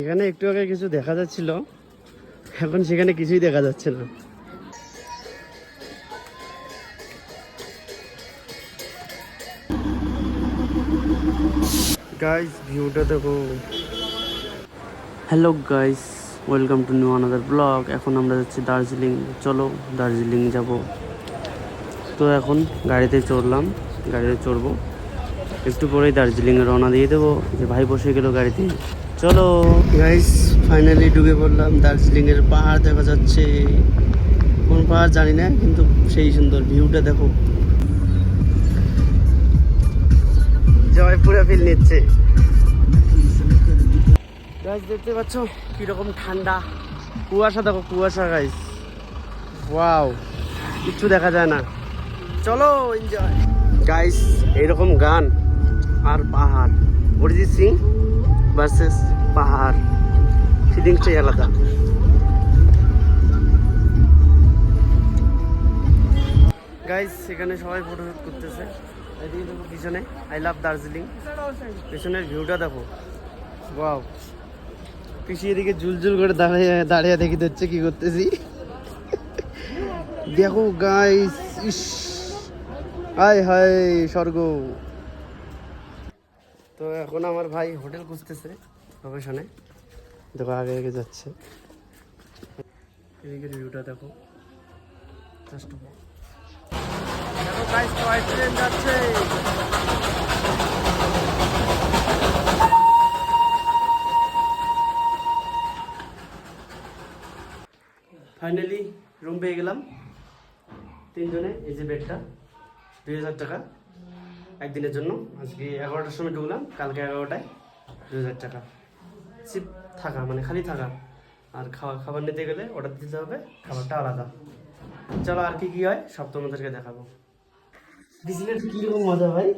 এখানে একটু আগে কিছু দেখা যাচ্ছিল, এখন সেখানে কিছুই দেখা যাচ্ছে না। গাইস ভিউটা দেখো। Hello guys, welcome to new another blog. এখন আমরা যাচ্ছি দার্জিলিং। চলো দার্জিলিং যাব। তো এখন গাড়িতে চড়বো, একটু পরেই দার্জিলিংয়ে রওনা দিয়ে দেবো। যে ভাই বসে গেল গাড়িতে। চলো গাইস, ফাইনালি ঢুকে পড়লাম। দার্জিলিংয়ের পাহাড় দেখা যাচ্ছে, কোন পাহাড় জানি না, কিন্তু সেই সুন্দর ভিউটা দেখো। জয়পুরা ফিল নিচ্ছে গাইস, দেখতে পাচ্ছ কিরকম ঠান্ডা। কুয়াশা দেখো, কুয়াশা গাইস, ওয়াও, কিচ্ছু দেখা যায় না। চলো এনজয় গাইস। এইরকম গান আর পাহাড়, অরিজিৎ সিং ভার্সেস পাহাড়, ফিলিংসটাই আলাদা। গাইস এখানে সবাই ফটো শুট করতেছে। এদিকে দেখো পিছনে, আই লাভ দার্জিলিং, পিছনের ভিউটা দেখো, ওয়াও। পিছু এদিকে জুলজুল করে দাঁড়িয়ে দাঁড়িয়ে দেখি হচ্ছে কি করতেছি। দেখো গাইস, ইস হায় হায় স্বর্গ। তো এখন আমার ভাই হোটেল খুঁজতেছে লোকেশনে, দেখো আগে আগে যাচ্ছে। এদিকের ভিউটা দেখো, দেখো গাইস, টয় ট্রেন যাচ্ছে। ফাইনালি রুম পেয়ে গেলাম তিনজনে। এই যে বেডটা 2000 টাকা একদিনের জন্য। আজকে 11টার সময় ঢুকলাম, কালকে 11টায় 2000 টাকা। সিপ থাকা মানে খালি থাকা, আর খাবার নিতে গেলে অর্ডার দিতে হবে, খাবারটা আলাদা। চলো আর কি কি হয় সব তোমাদেরকে দেখাবো। বিজনেস কিরকম মজা ভাই,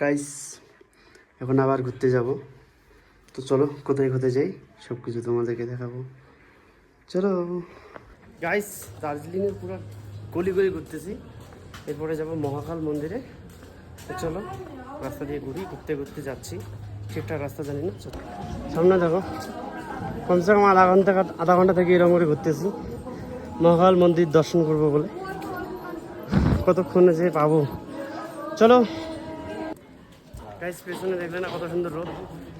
গাইস এখন আবার ঘুরতে যাব। তো চলো কোথায় কোথায় যাই সব কিছু তোমাদেরকে দেখাবো। চলো গাইস, দার্জিলিংয়ের পুরো গলি গলি ঘুরতেছি। এরপরে যাব মহাকাল মন্দিরে। তো চলো রাস্তা দিয়ে ঘুরতে ঘুরতে যাচ্ছি, ঠিকঠাক রাস্তা জানি না। চলো সামনে দেখো, কমসে কম আধা ঘন্টা থেকে এরকম করে ঘুরতেছি মহাকাল মন্দির দর্শন করবো বলে। কতক্ষণে যে পাবো, চলো গাইস। পেছনে দেখলে না কত সুন্দর রোদ,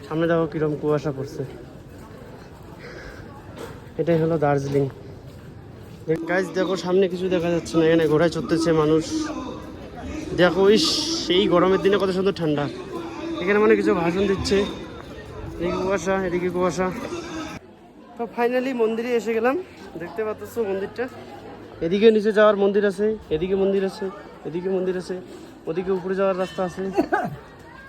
সামনে দেখো কিরকম কুয়াশা পড়ছে। এটাই হলো দার্জিলিং গাইস। দেখো সামনে কিছু দেখা যাচ্ছে না, এখানে ঘোড়ায় চড়তেছে মানুষ। দেখো ইস, এই গরমের দিনে কত সুন্দর ঠান্ডা। এখানে মানে কিছু ভাষণ দিচ্ছে, এদিকে কুয়াশা এদিকে কুয়াশা। তো ফাইনালি মন্দিরে এসে গেলাম। দেখতে পাচ্ছ মন্দিরটা, এদিকে নিচে যাওয়ার মন্দির আছে, এদিকে মন্দির আছে, এদিকে মন্দির আছে, ওদিকে উপরে যাওয়ার রাস্তা আছে।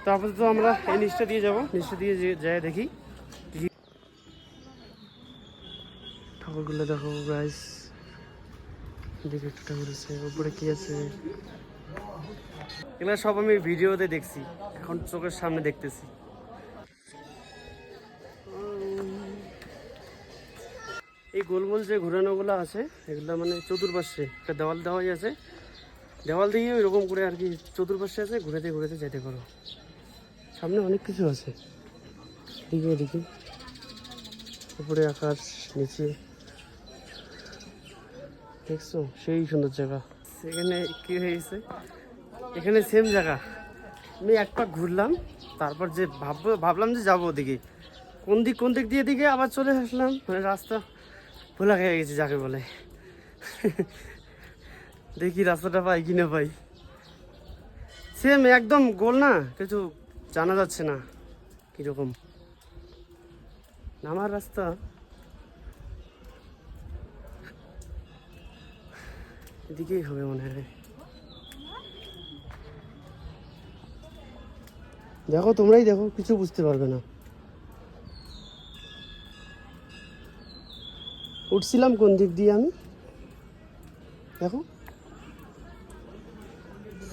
তো আপাতত আমরা এই নিচটা দিয়ে যাবো, নিচটা দিয়ে যাই দেখি ঠাকুরগুলো। দেখো গাইস, এদিকে একটা ঠাকুর আছে, উপরে কি আছে এগুলো সব আমি ভিডিওতে দেখছি, এখন চোখের সামনে দেখতেছি। এই গোল গোল যে ঘোরানোগুলো আছে এগুলো মানে চতুর্পাশে একটা দেওয়াল দেওয়াই আছে, দেওয়াল দিয়ে ওইরকম করে আর কি চতুর্পাশে আছে, ঘুরেতে ঘুরেতে যেতে পারো। সামনে অনেক কিছু আছে, এদিকে এদিকে, উপরে আকাশ, নিচে দেখছো সেই সুন্দর জায়গা। সেখানে কি হয়েছে, এখানে সেম জায়গা আমি এক পাক ঘুরলাম, তারপর যে ভাবলাম যে যাবো ওদিকে, কোন দিক দিয়ে দিকে আবার চলে আসলাম, মানে রাস্তা ভোলা খেয়ে গেছি যাকে বলে। দেখি রাস্তাটা পাই কি না পাই। সেম একদম গোল না, কিছু জানা যাচ্ছে না কিরকম নামার রাস্তা। এদিকেই হবে মনে হয়। দেখো তোমরাই দেখো, কিছু বুঝতে পারবে না। উঠছিলাম কোন দিক দিয়ে আমি, দেখো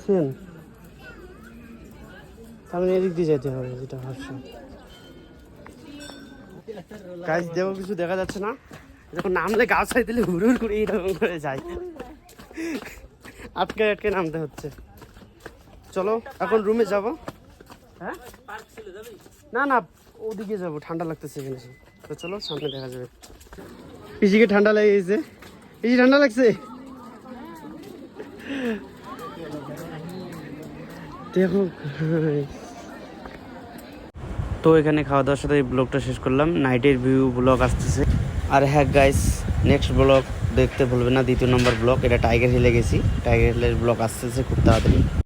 সেম, তাহলে এদিক দিয়ে যেতে হবে, যেটা ভাবছি। গাইস দেখো কিছু দেখা যাচ্ছে না, যখন নামলে গা ছাই দিলে হুড় হুড় করে এইরকম করে যায়, আটকে আটকে নামতে হচ্ছে। চলো এখন রুমে যাব। হ্যাঁ না না ওদিকে যাবো, ঠান্ডা লাগতেছে এখানে। তো চলো সামনে দেখা যাবে। পিসিকে ঠান্ডা লেগে গেছে। পিসি ঠান্ডা লাগছে? দেখো। তো এখানে খাওয়া দাওয়ার সাথে এই ব্লগটা শেষ করলাম। নাইটের ভিউ ব্লগ আসতেছে। আর হ্যাঁ গাইস, নেক্সট ব্লগ দেখতে ভুলবেন না, 2য় নম্বর ব্লগ। এটা টাইগার হিলে গেছি, টাইগার হিলের ব্লগ আসতেছে খুব তাড়াতাড়ি।